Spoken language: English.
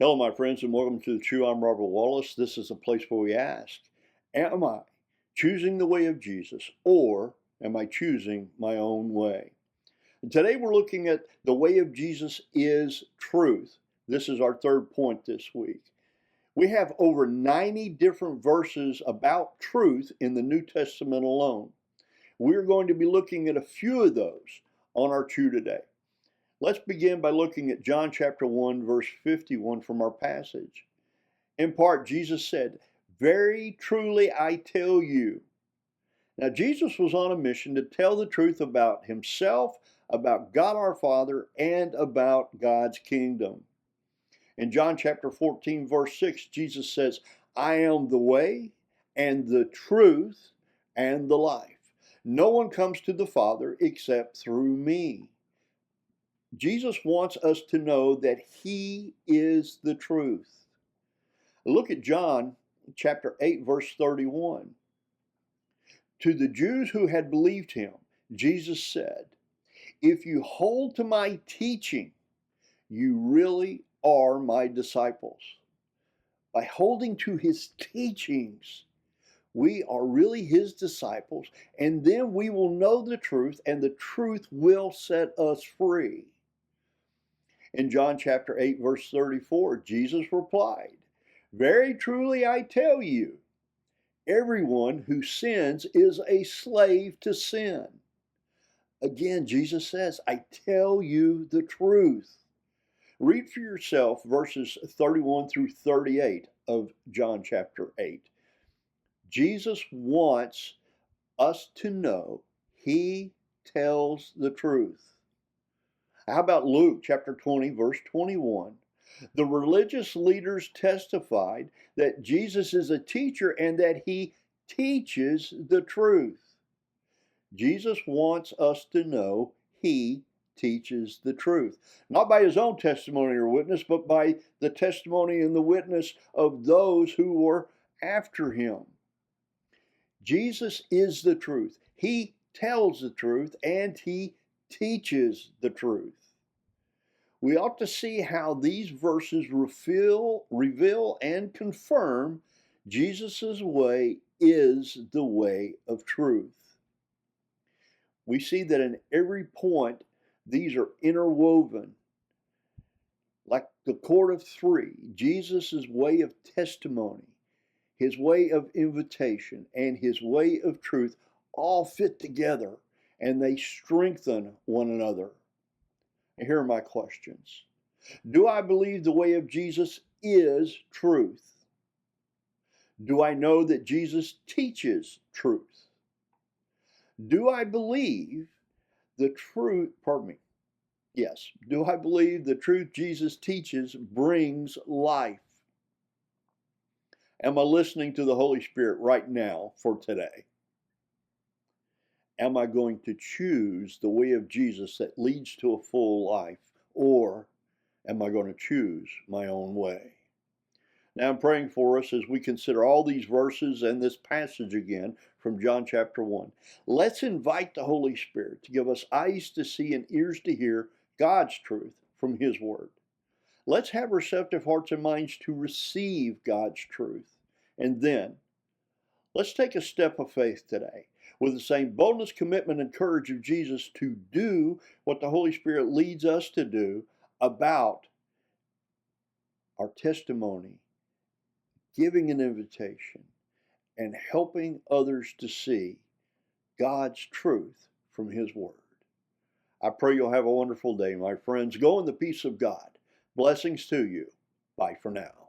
Hello, my friends, and welcome to the Chew. I'm Robert Wallace. This is a place where we ask, am I choosing the way of Jesus, or am I choosing my own way? And today we're looking at the way of Jesus is truth. This is our third point this week. We have over 90 different verses about truth in the New Testament alone. We're going to be looking at a few of those on our Chew today. Let's begin by looking at John chapter 1, verse 51 from our passage. In part, Jesus said, "Very truly I tell you." Now, Jesus was on a mission to tell the truth about himself, about God our Father, and about God's kingdom. In John chapter 14, verse 6, Jesus says, "I am the way and the truth and the life. No one comes to the Father except through me." Jesus wants us to know that he is the truth. Look at John chapter 8, verse 31. To the Jews who had believed him, Jesus said, "If you hold to my teaching, you really are my disciples." By holding to his teachings, we are really his disciples, and then we will know the truth, and the truth will set us free. In John chapter 8, verse 34, Jesus replied, "Very truly I tell you, everyone who sins is a slave to sin." Again, Jesus says, "I tell you the truth." Read for yourself verses 31 through 38 of John chapter 8. Jesus wants us to know he tells the truth. How about Luke chapter 20, verse 21? The religious leaders testified that Jesus is a teacher and that he teaches the truth. Jesus wants us to know he teaches the truth, not by his own testimony or witness, but by the testimony and the witness of those who were after him. Jesus is the truth. He tells the truth and he teaches the truth. We ought to see how these verses reveal and confirm Jesus' way is the way of truth. We see that in every point, these are interwoven. Like the cord of three, Jesus' way of testimony, his way of invitation, and his way of truth all fit together, and they strengthen one another. Here are my questions. Do I believe the way of Jesus is truth? Do I know that Jesus teaches truth? Do I believe the truth, Yes, do I believe the truth Jesus teaches brings life? Am I listening to the Holy Spirit right now for today? Am I going to choose the way of Jesus that leads to a full life, or am I going to choose my own way? Now I'm praying for us as we consider all these verses and this passage again from John chapter 1. Let's invite the Holy Spirit to give us eyes to see and ears to hear God's truth from his word. Let's have receptive hearts and minds to receive God's truth. And then let's take a step of faith today with the same boldness, commitment, and courage of Jesus to do what the Holy Spirit leads us to do about our testimony, giving an invitation, and helping others to see God's truth from his word. I pray you'll have a wonderful day, my friends. Go in the peace of God. Blessings to you. Bye for now.